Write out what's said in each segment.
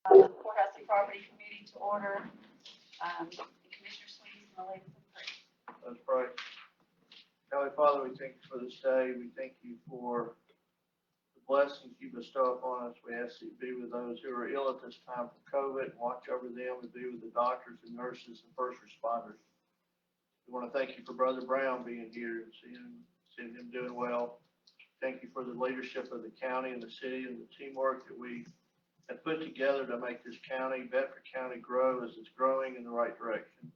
Courthouse Property Committee to order. Commissioner Sweet and the ladies in prayer. Let's pray. Heavenly Father, we thank you for this day. We thank you for the blessings you bestow upon us. We ask that you be with those who are ill at this time from COVID. Watch over them and be with the doctors and nurses and first responders. We want to thank you for Brother Brown being here and seeing him doing well. Thank you for the leadership of the county and the city and the teamwork that we have put together to make this county, Bedford County, grow as it's growing in the right direction.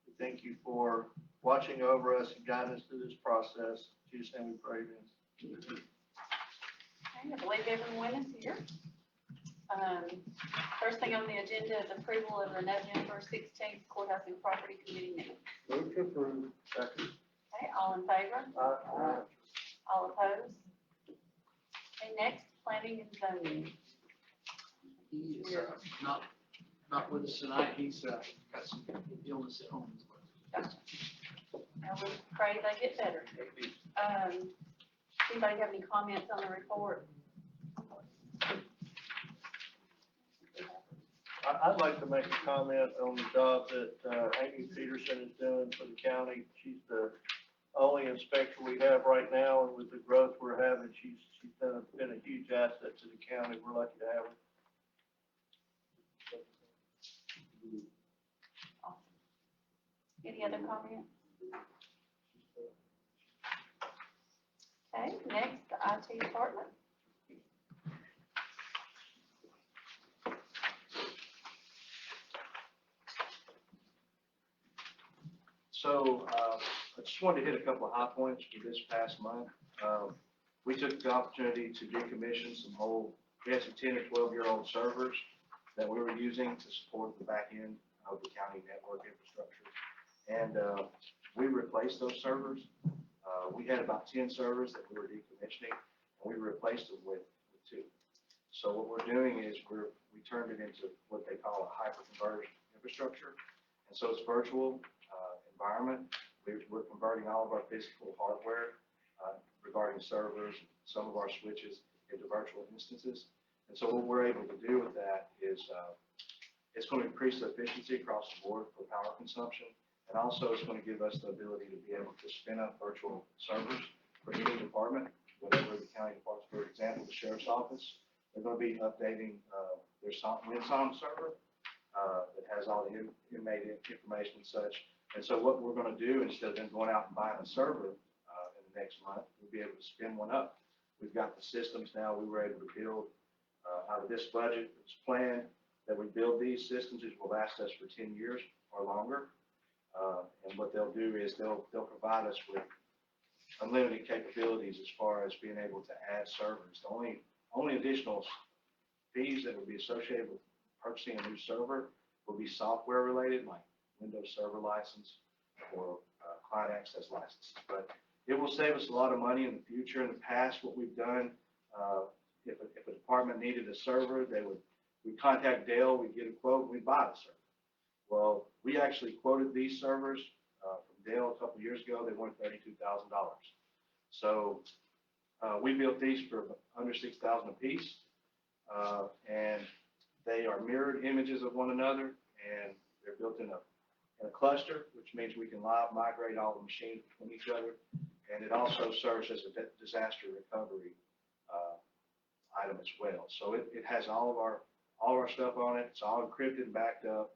We thank you for watching over us and guiding us through this process. In Jesus' name we pray, amen. Okay, I believe everyone is here. First thing on the agenda is approval of the November 16th Courthouse and Property Committee meeting. Move to approve. Second. Okay, all in favor? Aye. All opposed? Okay, next, planning and zoning. He is not with us tonight. He's got some illness at home as well. Gotcha. And we pray they get better. Anybody have any comments on the report? I'd like to make a comment on the job that Amy Peterson is doing for the county. She's the only inspector we have right now, and with the growth we're having, she's been a huge asset to the county. We're lucky to have her. Any other comments? Okay, next, the IT department. So I just wanted to hit a couple of high points for this past month. We took the opportunity to decommission we had some 10 or 12-year-old servers that we were using to support the back end of the county network infrastructure. And we replaced those servers. We had about 10 servers that we were decommissioning, and we replaced them with 2. So what we're doing is we turned it into what they call a hyper-converged infrastructure. And so it's virtual environment. We're converting all of our physical hardware regarding servers, some of our switches into virtual instances. And so what we're able to do with that is it's going to increase the efficiency across the board for power consumption. And also it's going to give us the ability to be able to spin up virtual servers for any department, whatever the county department. For example, the sheriff's office, they're going to be updating their WinSom server that has all the inmate information and such. And so what we're going to do, instead of them going out and buying a server in the next month, we'll be able to spin one up. We've got the systems now. We were able to build out of this budget. It's planned that we build these systems, which will last us for 10 years or longer. And what they'll do is they'll provide us with unlimited capabilities as far as being able to add servers. The only additional fees that would be associated with purchasing a new server will be software related, like Windows Server license or client access license. But it will save us a lot of money in the future. In the past, what we've done, if a department needed a server, we'd contact Dell, we'd get a quote, and we'd buy the server. Well, we actually quoted these servers from Dell a couple of years ago. They wanted $32,000. So we built these for under $6,000 a piece, and they are mirrored images of one another, and they're built in a cluster, which means we can live migrate all the machines between each other, and it also serves as a disaster recovery item as well. So it has all of our stuff on it. It's all encrypted and backed up.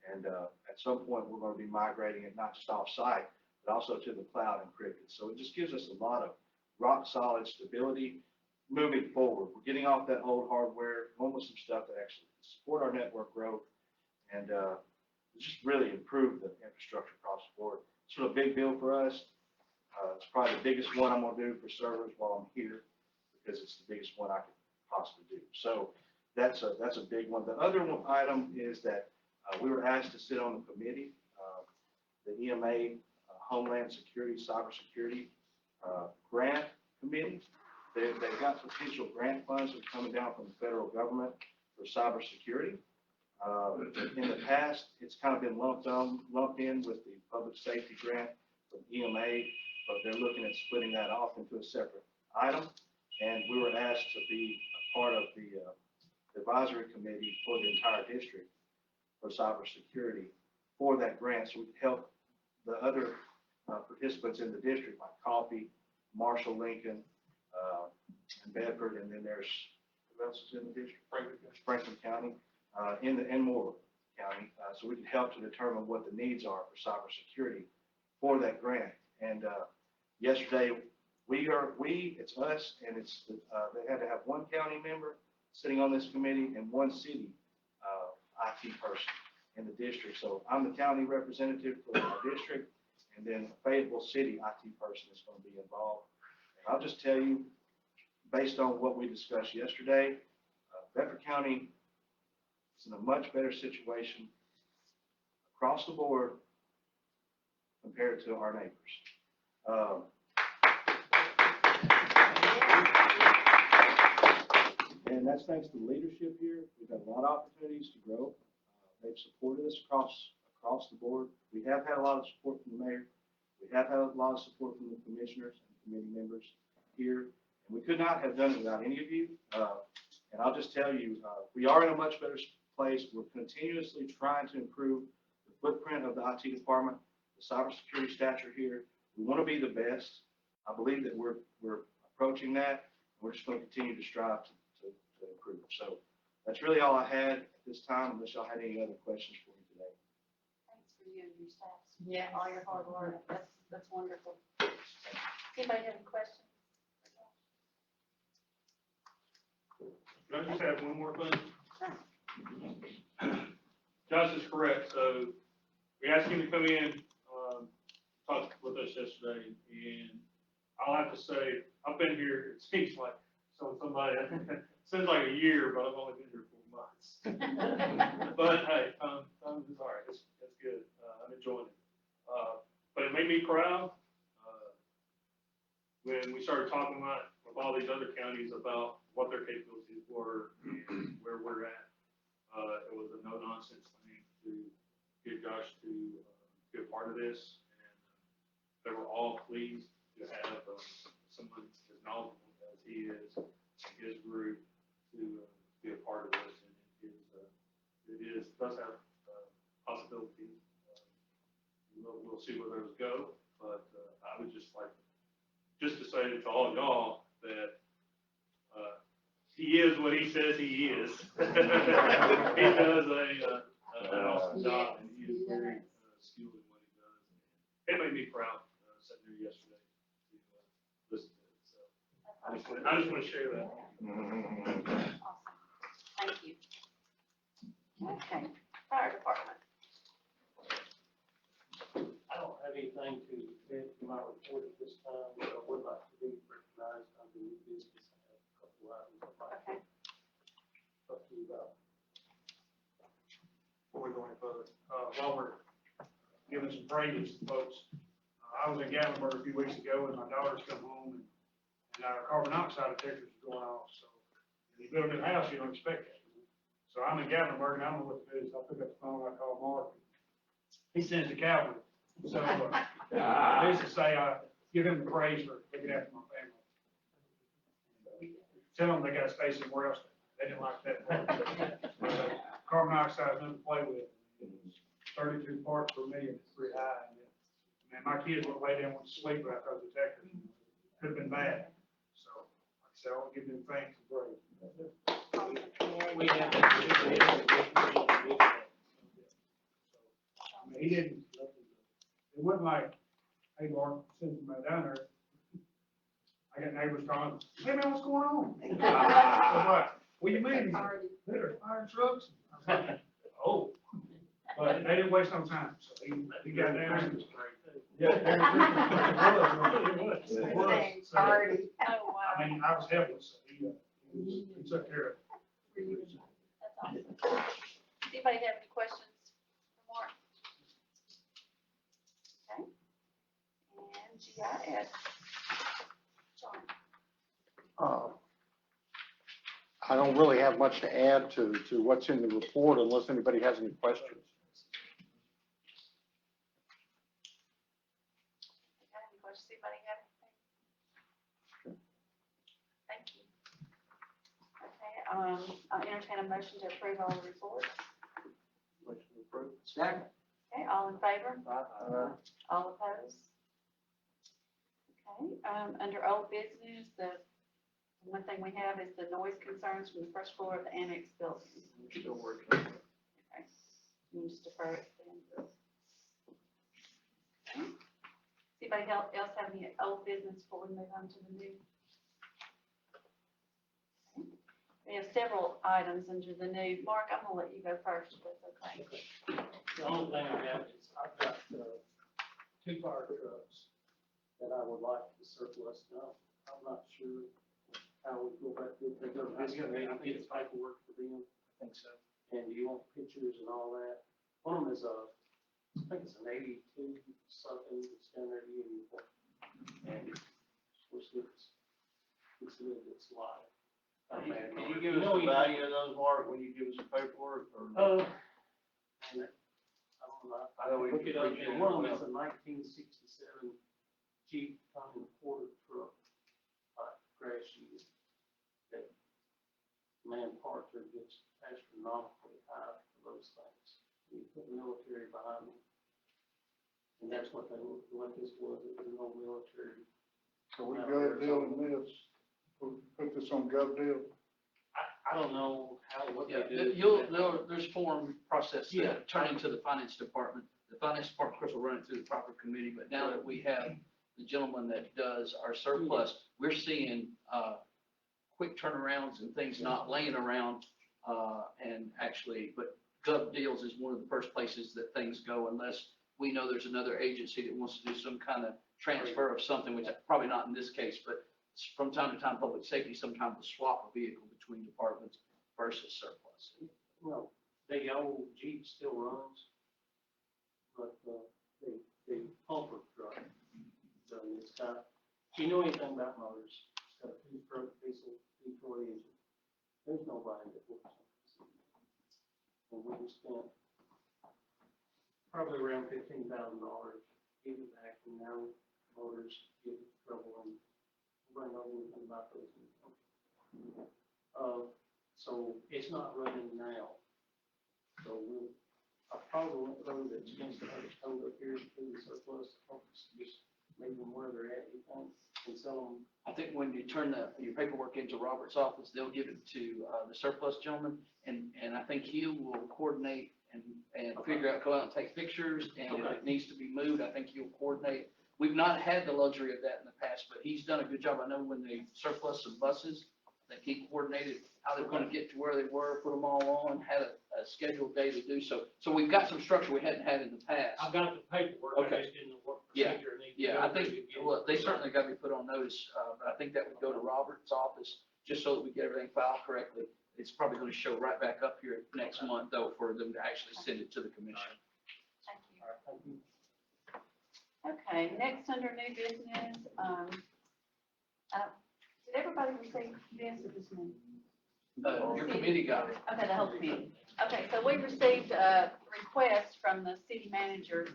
And at some point, we're going to be migrating it not just off-site, but also to the cloud encrypted. So it just gives us a lot of rock-solid stability moving forward. We're getting off that old hardware, going with some stuff that actually support our network growth, and just really improve the infrastructure across the board. It's a big deal for us. It's probably the biggest one I'm going to do for servers while I'm here, because it's the biggest one I could possibly do. So that's a big one. The other item is that we were asked to sit on the committee, the EMA Homeland Security, Cybersecurity Grant Committee. They've got potential grant funds that are coming down from the federal government for cybersecurity. In the past, it's kind of been lumped in with the public safety grant from EMA, but they're looking at splitting that off into a separate item. And we were asked to be a part of the advisory committee for the entire district for cybersecurity for that grant, so we can help the other participants in the district, like Coffee, Marshall, Lincoln, and Bedford, and then there's, who else is in the district? Franklin County, and Moore County, so we can help to determine what the needs are for cybersecurity for that grant. And yesterday, it's us, and they had to have one county member sitting on this committee and one city IT person in the district. So I'm the county representative for our district, and then a Fayetteville City IT person is going to be involved. And I'll just tell you, based on what we discussed yesterday, Bedford County is in a much better situation across the board compared to our neighbors. And that's thanks to the leadership here. We've had a lot of opportunities to grow. They've supported us across the board. We have had a lot of support from the mayor. We have had a lot of support from the commissioners and committee members here. And we could not have done it without any of you. And I'll just tell you, we are in a much better place. We're continuously trying to improve the footprint of the IT department, the cybersecurity stature here. We want to be the best. I believe that we're approaching that. We're just going to continue to strive to improve. So that's really all I had at this time, unless y'all had any other questions for me today. Thanks for you and your staff. Yeah. All your hard work. That's wonderful. Anybody have any questions? Can I just have one more thing? Josh is correct. So we asked him to come in, talk with us yesterday, and I'll have to say, I've been here, it seems like, seems like a year, but I've only been here 4 months. But hey, time is all right. It's good. I'm enjoying it. But it made me proud when we started talking about with all these other counties about what their capabilities were and where we're at. It was a no-nonsense thing to get Josh to be a part of this, and they were all pleased to have someone as knowledgeable as he is and his group to be a part of this. And it does have possibilities. We'll see where those go, but I would just like to say to all y'all that he is what he says he is. He does an awesome job, and he is very skilled in what he does. It made me proud sitting there yesterday to listen to it. So I just want to share that. Awesome. Thank you. Okay, fire department. I don't have anything to add to my report at this time, but I would like to be recognized under new business. I have a couple of items I'd like to talk to you about. Before we go any further, while we're giving some praises to folks, I was in Gatlinburg a few weeks ago, and my daughter's come home, and our carbon dioxide detectors are going off. So when you build a new house, you don't expect that. So I'm in Gatlinburg, and I don't know what to do. So I pick up the phone, I call Mark. He sends the Calvary. So needless to say, I give him the praise for looking after my family. Tell them they got to stay somewhere else. They didn't like that part. Carbon dioxide is nothing to play with. 32 parts per million is pretty high. And my kids would lay down and sleep without those detectors. Could have been bad. So, like I said, I'll give them thanks and praise. We have He didn't. It wasn't like, hey, Mark, send somebody down there. I got neighbors calling, hey, man, what's going on? I was like, what do you mean? They're fire trucks. I was like, oh. But they didn't waste no time, so he got down. It was great. Yeah, it was. It was. So, Oh, wow. I mean, I was helpless, so he took care of it. That's awesome. Does anybody have any questions for Mark? Okay. And GIS. John. I don't really have much to add to what's in the report unless anybody has any questions. Got any questions? Anybody have anything? Thank you. Okay, I'll entertain a motion to approve all the reports. Motion approved. Second. Okay, all in favor? All opposed? Okay, under old business, the one thing we have is the noise concerns from the first floor of the annex building. We're still working on it. Okay, you can just defer it then. Okay. Anybody else have any old business before we move on to the new? Okay. We have several items under the new. Mark, I'm gonna let you go first, if that's okay. The only thing I have is I've got, 2 fire trucks that I would like to surplus now. I'm not sure how we go back to, they go to this committee, I think it's paperwork for them. I think so. And you want pictures and all that. One of them is I think it's an 82 something, it's down there, Union. And which looks, it's a little bit slide. Can you give us the value of those, Mark, when you give us the paperwork, or? And I don't know, I know we look it up, appreciate and it. one of them is a 1967 Jeep Tom Porter truck, crash unit. That man parts are just astronomically high for those things. You put military behind them. And that's what this was, it was no military. So we good dealing this, we'll put this on gov deal. I don't know what Yeah, they do. there's form process Yeah. that turn into the finance department. The finance department, of course, will run it through the proper committee, but now that we have the gentleman that does our surplus, we're seeing, quick turnarounds and things not laying around, and actually, but gov deals is one of the first places that things go unless we know there's another agency that wants to do some kind of transfer of something, which probably not in this case, but from time to time, public safety sometimes will swap a vehicle between departments versus surplus. Well, the old Jeep still runs, but, the pumper truck, so it's got, if you know anything about motors, it's got a 2-stroke diesel Detroit engine. There's nobody that works on this. And we just spent probably around $15,000 getting back, and now motors get in trouble and bring over and about those. So it's not running now. So I probably won't go to the chance to have it towed up here to the surplus, just leave them where they're at, you think, and sell them. I think when you turn your paperwork into Robert's office, they'll give it to, the surplus gentleman, and I think he will coordinate and figure out, go out and take pictures, and if it needs to be moved, I think he'll coordinate. We've not had the luxury of that in the past, but he's done a good job. I know when they surplus some buses, that he coordinated how they're gonna get to where they were, put them all on, had a scheduled day to do so. So we've got some structure we hadn't had in the past. I've got the paperwork, Okay. I just didn't know what Yeah. procedure it needed to Yeah, go I think, through to get well, it. they certainly got to be put on notice, but I think that would go to Robert's office, just so that we get everything filed correctly. It's probably going to show right back up here next month, though, for them to actually send it to the commission. Thank you. All right, thank you. Okay, next under new business, did everybody receive this or just me? Your committee got it. Okay, the whole committee. Okay, so we received a request from the city manager.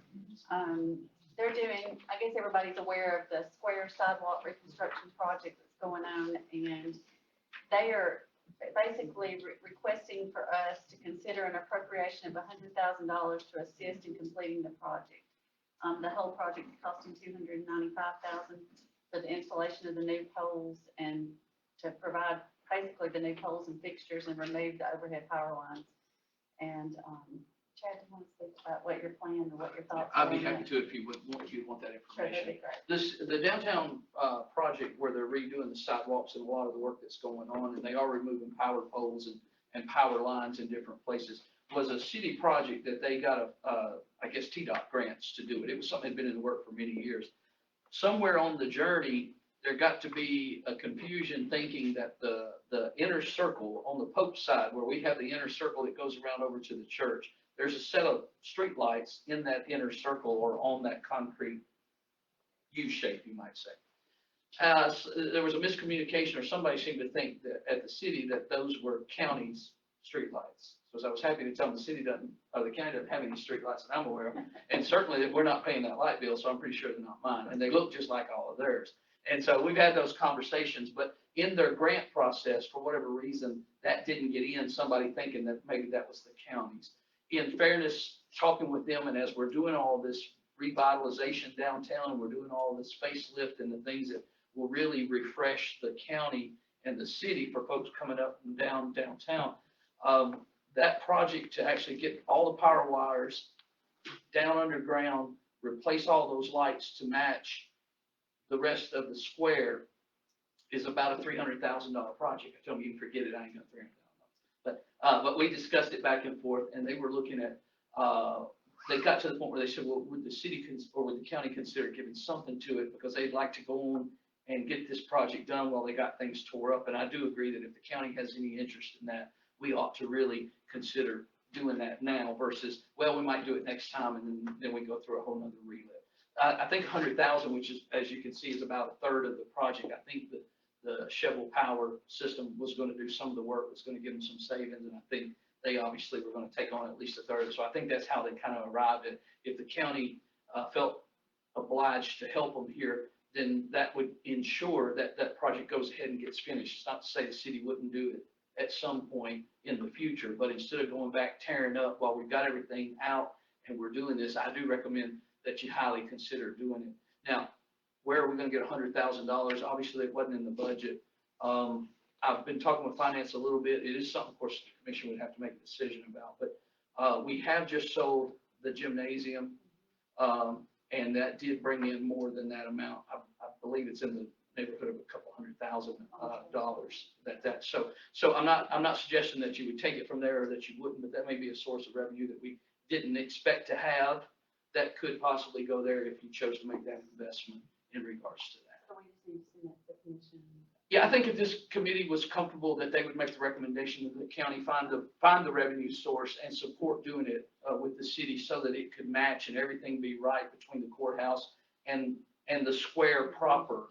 They're doing, I guess everybody's aware of the square sidewalk reconstruction project that's going on, and they are basically requesting for us to consider an appropriation of $100,000 to assist in completing the project. The whole project is costing $295,000 for the installation of the new poles and to provide basically the new poles and fixtures and remove the overhead power lines. And, Chad, do you want to speak about what your plan or what your thoughts are? I'd be on happy that? to if you would want that Sure, that'd information. be great. The downtown project where they're redoing the sidewalks and a lot of the work that's going on, and they are removing power poles and power lines in different places, was a city project that they got I guess TDOT grants to do it. It was something that had been in the work for many years. Somewhere on the journey, there got to be a confusion thinking that the inner circle on the Pope side, where we have the inner circle that goes around over to the church, there's a set of street lights in that inner circle or on that concrete U shape, you might say. So there was a miscommunication, or somebody seemed to think that at the city that those were county's street lights. So I was happy to tell them the city doesn't, or the county doesn't have any street lights that I'm aware of. And certainly that we're not paying that light bill, so I'm pretty sure they're not mine. And they look just like all of theirs. And so we've had those conversations, but in their grant process, for whatever reason, that didn't get in, somebody thinking that maybe that was the county's. In fairness, talking with them, and as we're doing all this revitalization downtown, and we're doing all this facelift and the things that will really refresh the county and the city for folks coming up and down downtown, that project to actually get all the power wires down underground, replace all those lights to match the rest of the square is about a $300,000 project. I told them, you can forget it, I ain't got $300,000. But we discussed it back and forth, and they were looking at, they got to the point where they said, well, would the city or would the county consider giving something to it, because they'd like to go on and get this project done while they got things tore up. And I do agree that if the county has any interest in that, we ought to really consider doing that now versus, well, we might do it next time, and then we go through a whole nother relive. I think 100,000, which is, as you can see, is about a third of the project. I think that the Shovel Power system was going to do some of the work, was going to give them some savings, and I think they obviously were going to take on at least a third. So I think that's how they kind of arrived at, if the county felt obliged to help them here, then that would ensure that that project goes ahead and gets finished. It's not to say the city wouldn't do it at some point in the future, but instead of going back tearing up while we've got everything out and we're doing this, I do recommend that you highly consider doing it. Now, where are we going to get $100,000? Obviously, it wasn't in the budget. I've been talking with finance a little bit. It is something, of course, the commission would have to make a decision about, but we have just sold the gymnasium, and that did bring in more than that amount. I believe it's in the neighborhood of a couple $100,000. So I'm not suggesting that you would take it from there or that you wouldn't, but that may be a source of revenue that we didn't expect to have that could possibly go there if you chose to make that investment in regards to that. So we just need to send that to the commission. Yeah, I think if this committee was comfortable that they would make the recommendation that the county find the revenue source and support doing it with the city so that it could match and everything be right between the courthouse and the square proper.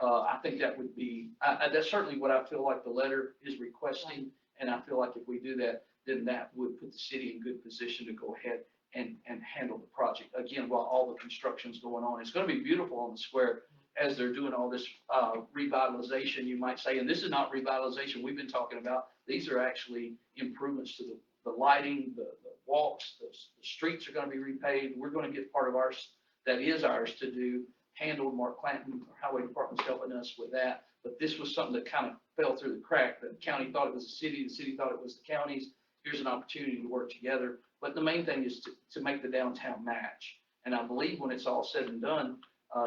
I think that would be, that's certainly what I feel like the letter is requesting. And I feel like if we do that, then that would put the city in good position to go ahead and handle the project. Again, while all the construction's going on, it's going to be beautiful on the square as they're doing all this revitalization, you might say. And this is not revitalization we've been talking about. These are actually improvements to the lighting, the walks, the streets are going to be repaved. We're going to get part of ours that is ours to do, handled. Mark Clanton, our highway department's helping us with that. But this was something that kind of fell through the crack. The county thought it was the city thought it was the county's. Here's an opportunity to work together. But the main thing is to make the downtown match. And I believe when it's all said and done,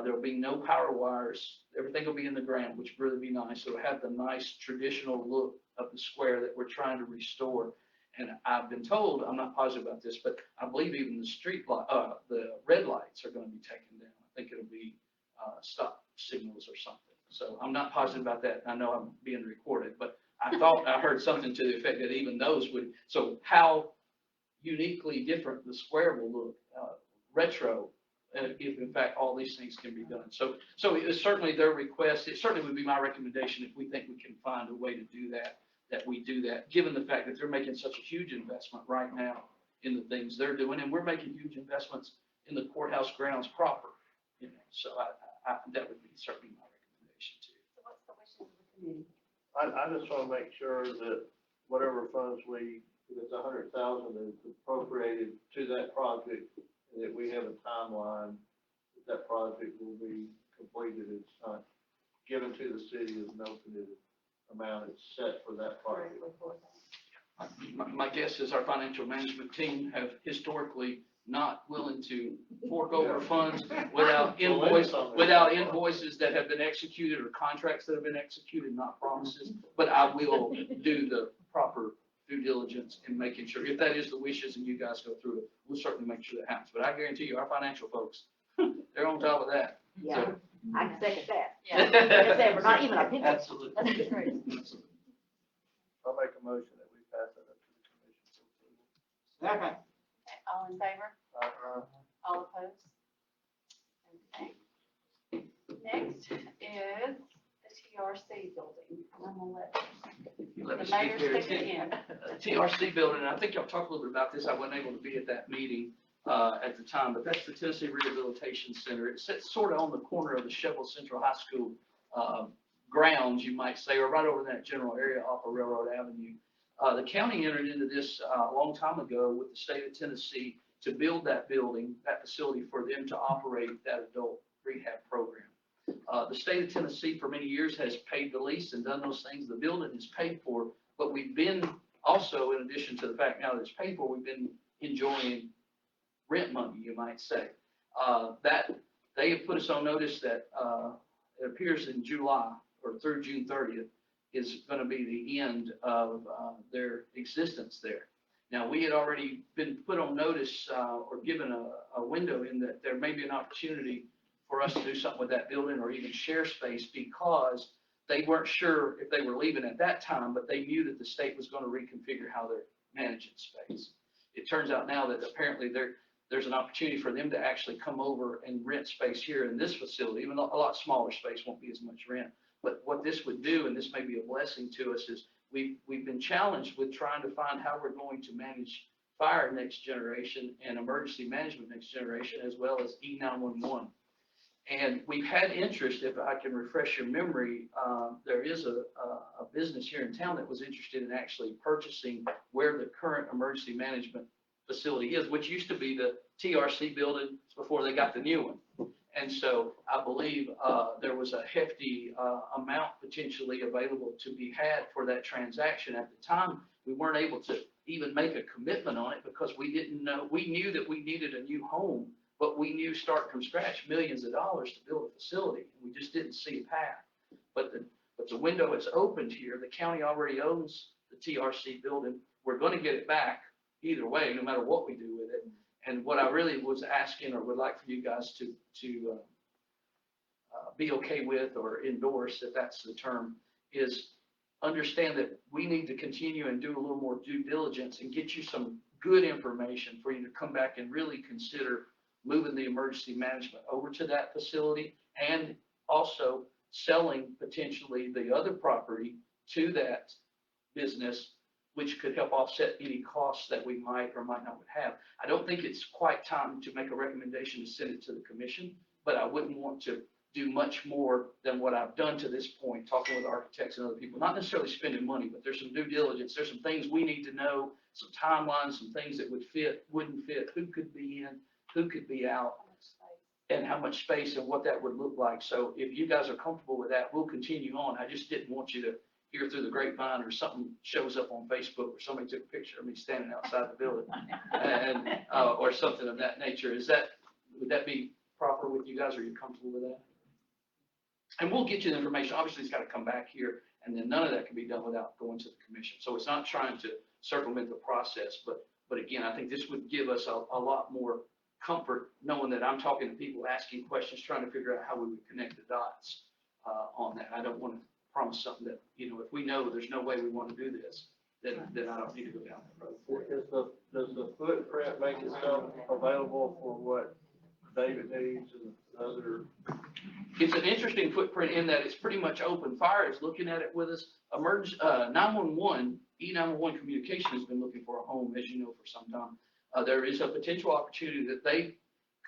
there'll be no power wires. Everything will be in the ground, which would really be nice. It'll have the nice traditional look of the square that we're trying to restore. And I've been told, I'm not positive about this, but I believe even the street light, the red lights are going to be taken down. I think it'll be stop signals or something. So I'm not positive about that. I know I'm being recorded, but I thought I heard something to the effect that even those would. So how uniquely different the square will look, retro, if in fact all these things can be done. So it is certainly their request. It certainly would be my recommendation if we think we can find a way to do that, that we do that, given the fact that they're making such a huge investment right now in the things they're doing, and we're making huge investments in the courthouse grounds proper. You know, so that would be certainly my recommendation too. So what's the wishes of the committee? I just want to make sure that whatever funds if it's 100,000 is appropriated to that project, and that we have a timeline that project will be completed. It's not given to the city as an open amount. It's set for that project. My guess is our financial management team have historically not willing to fork over funds without invoices that have been executed or contracts that have been executed, not promises. But I will do the proper due diligence in making sure, if that is the wishes and you guys go through it, we'll certainly make sure that happens. But I guarantee you, our financial folks, they're on top of that. Yeah, So, I can second that. Yeah. Like I said, we're not even a penny. absolutely. That's great. I'll make a motion that we pass that up to the commission. Okay. Okay, all in favor? All opposed? Okay. Next is the TRC building. I'm gonna let Let me the speak mayor there. stick it in. TRC building, and I think y'all talked a little bit about this. I wasn't able to be at that meeting at the time, but that's the Tennessee Rehabilitation Center. It sits sort of on the corner of the Sheffield Central High School grounds, you might say, or right over in that general area off of Railroad Avenue. The county entered into this a long time ago with the state of Tennessee to build that building, that facility for them to operate that adult rehab program. The state of Tennessee for many years has paid the lease and done those things. The building is paid for, but we've been also, in addition to the fact now that it's paid for, we've been enjoying rent money, you might say. That they have put us on notice that it appears in July or through June 30th is going to be the end of their existence there. Now, we had already been put on notice or given a window in that there may be an opportunity for us to do something with that building or even share space, because they weren't sure if they were leaving at that time, but they knew that the state was going to reconfigure how they're managing space. It turns out now that apparently there's an opportunity for them to actually come over and rent space here in this facility, even though a lot smaller space, won't be as much rent. But what this would do, and this may be a blessing to us, is we've been challenged with trying to find how we're going to manage fire next generation and emergency management next generation, as well as E911. And we've had interest, if I can refresh your memory, there is a business here in town that was interested in actually purchasing where the current emergency management facility is, which used to be the TRC building before they got the new one. And so I believe there was a hefty amount potentially available to be had for that transaction. At the time, we weren't able to even make a commitment on it because we didn't know. We knew that we needed a new home, but we knew starting from scratch millions of dollars to build a facility. And we just didn't see a path. But the window is opened here. The county already owns the TRC building. We're going to get it back either way, no matter what we do with it. And what I really was asking, or would like for you guys to be okay with or endorse, if that's the term, is understand that we need to continue and do a little more due diligence and get you some good information for you to come back and really consider moving the emergency management over to that facility, and also selling potentially the other property to that business, which could help offset any costs that we might or might not have. I don't think it's quite time to make a recommendation to send it to the commission, but I wouldn't want to do much more than what I've done to this point, talking with architects and other people, not necessarily spending money, but there's some due diligence. There's some things we need to know, some timelines, some things that would fit, wouldn't fit, who could be in, who could be out, and how much space and what that would look like. So if you guys are comfortable with that, we'll continue on. I just didn't want you to hear through the grapevine or something shows up on Facebook or somebody took a picture of me standing outside the building and or something of that nature. Would that be proper with you guys? Are you comfortable with that? And we'll get you the information. Obviously, it's got to come back here, and then none of that can be done without going to the commission. So it's not trying to circumvent the process, but again, I think this would give us a lot more comfort knowing that I'm talking to people, asking questions, trying to figure out how we would connect the dots on that. I don't want to promise something that, if we know there's no way we want to do this, then I don't need to go down that road. Does the footprint make itself available for what David needs and other? It's an interesting footprint in that it's pretty much open. Fire is looking at it with us. 911, E911 Communication has been looking for a home, as you know, for some time. There is a potential opportunity that they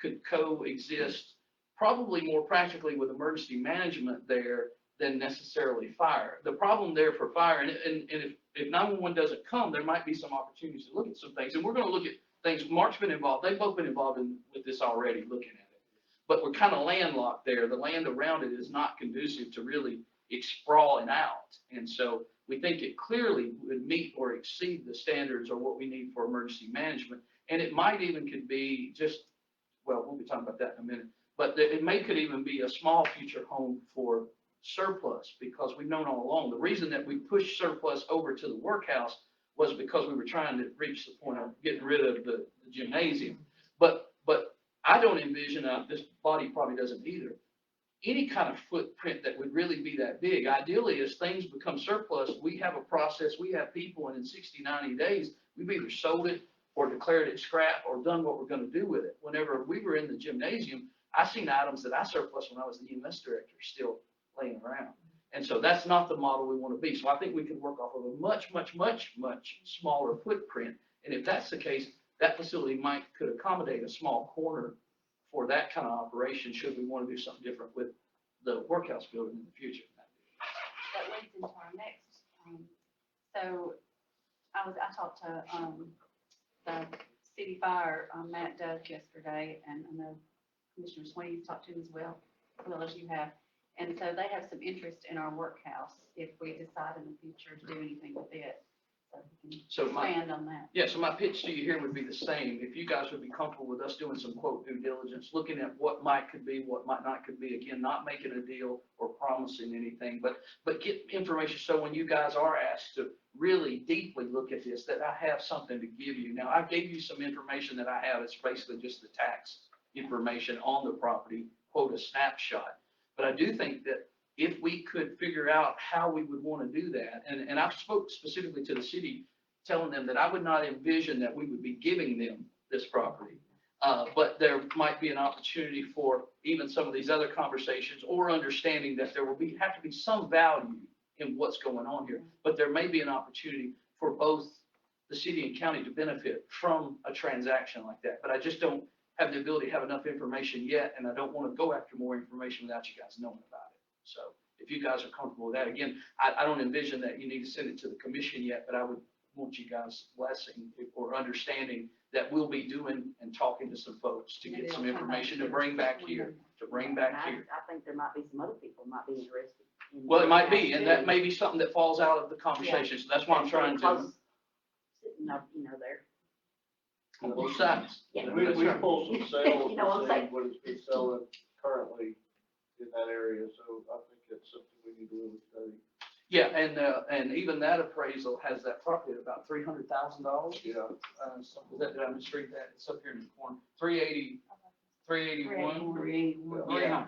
could coexist probably more practically with emergency management there than necessarily fire. The problem there for fire, and if 911 doesn't come, there might be some opportunities to look at some things. And we're going to look at things. Mark's been involved. They've both been involved with this already, looking at it. But we're kind of landlocked there. The land around it is not conducive to really sprawling out. And so we think it clearly would meet or exceed the standards or what we need for emergency management. And it might even could be just, well, we'll be talking about that in a minute, but it could even be a small future home for surplus, because we've known all along the reason that we pushed surplus over to the workhouse was because we were trying to reach the point of getting rid of the gymnasium. But I don't envision, this body probably doesn't either, any kind of footprint that would really be that big. Ideally, as things become surplus, we have a process, we have people, and in 60, 90 days, we've either sold it or declared it scrap or done what we're going to do with it. Whenever we were in the gymnasium, I seen items that I surplus when I was the EMS director still laying around. And so that's not the model we want to be. So I think we can work off of a much, much, much, much smaller footprint. And if that's the case, that facility could accommodate a small corner for that kind of operation, should we want to do something different with the workhouse building in the future. That leads into our next, so I talked to, the city fire, Matt Duck yesterday, and I know Commissioner Sweeney's talked to him as well as you have. And so they have some interest in our workhouse if we decide in the future to do anything with it. So we can expand on that. Yeah, so my pitch to you here would be the same. If you guys would be comfortable with us doing some quote due diligence, looking at what might could be, what might not could be, again, not making a deal or promising anything, but get information so when you guys are asked to really deeply look at this, that I have something to give you. Now, I gave you some information that I have. It's basically just the tax information on the property, quote, a snapshot. But I do think that if we could figure out how we would want to do that, and I've spoke specifically to the city, telling them that I would not envision that we would be giving them this property. But there might be an opportunity for even some of these other conversations or understanding that there will have to be some value in what's going on here. But there may be an opportunity for both the city and county to benefit from a transaction like that. But I just don't have the ability to have enough information yet, and I don't want to go after more information without you guys knowing about it. So if you guys are comfortable with that, again, I don't envision that you need to send it to the commission yet, but I would want you guys blessing or understanding that we'll be doing and talking to some folks to get some information to bring back here, I think there might be some other people who might be interested. Well, it might be, and that may be something that falls out of the conversation, so that's why I'm trying to, Sitting up, there. on both sides. Yeah. We That's right. pulled some sales You know what I'm to see saying? what it's been selling currently in that area, so I think that's something we need to really study. Yeah, and even that appraisal has that property at about $300,000. Yeah. So did I misread that? It's up here in the corner, 381. 381. Yeah.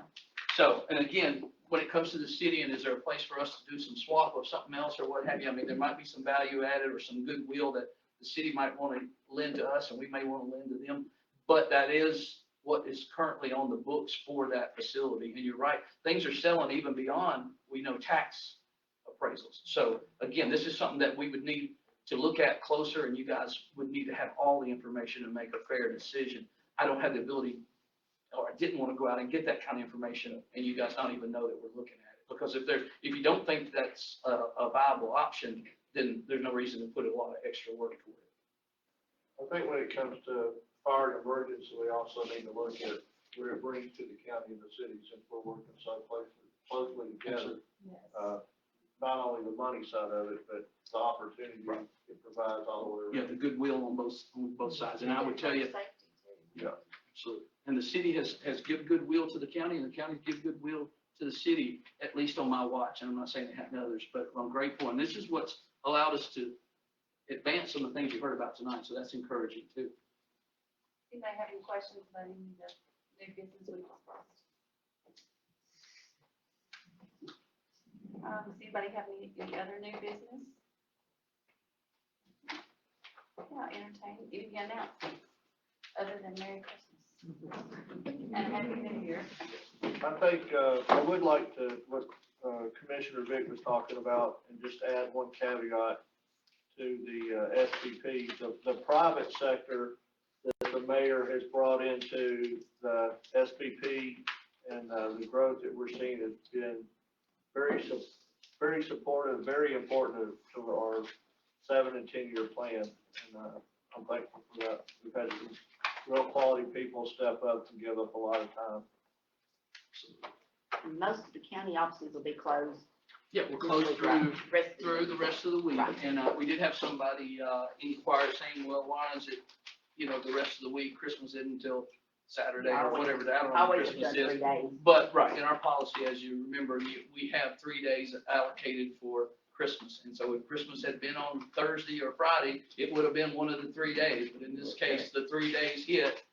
So, and again, when it comes to the city, and is there a place for us to do some swap of something else or what have you? I mean, there might be some value added or some goodwill that the city might want to lend to us and we may want to lend to them. But that is what is currently on the books for that facility. And you're right, things are selling even beyond, we know, tax appraisals. So again, this is something that we would need to look at closer, and you guys would need to have all the information to make a fair decision. I don't have the ability, or I didn't want to go out and get that kind of information, and you guys don't even know that we're looking at it. Because if you don't think that's a viable option, then there's no reason to put a lot of extra work toward it. I think when it comes to fire and emergency, we also need to look at what it brings to the county and the city, since we're working so closely together. Not only the money side of it, but the opportunity it provides all the way Yeah, around. the goodwill on both sides. And I would tell you, Yeah. absolutely. And the city has given goodwill to the county, and the county gives goodwill to the city, at least on my watch. And I'm not saying it happened to others, but I'm grateful. And this is what's allowed us to advance some of the things you heard about tonight. So that's encouraging too. Anybody have any questions about any of the new business we discussed? Does anybody have any other new business? Yeah, entertain any announcements other than Merry Christmas and Happy New Year. I think, I would like to, what Commissioner Vick was talking about, and just add one caveat to the SPP. The private sector that the mayor has brought into the SPP and the growth that we're seeing has been very supportive, very important to our 7 and 10 year plan. And I'm thankful for that. We've had some real quality people step up and give up a lot of time. Most of the county offices will be closed. Yeah, we're closed through the rest of the week. Right. And we did have somebody inquire saying, well, why is it, the rest of the week, Christmas isn't until Saturday or whatever, I don't know what Always Christmas done is. 3 days. But, right, in our policy, as you remember, we have 3 days allocated for Christmas. And so if Christmas had been on Thursday or Friday, it would have been one of the 3 days. But in this case, the 3 days hit,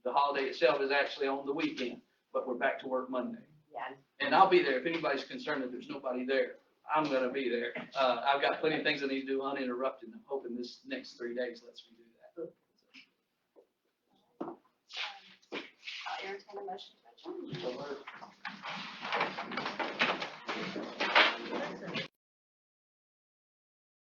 the holiday itself is actually on the weekend, but we're back to work Monday. Yeah. And I'll be there. If anybody's concerned that there's nobody there, I'm going to be there. I've got plenty of things I need to do uninterrupted. I'm hoping this next 3 days lets me do that. I'll entertain a motion to adjourn. So,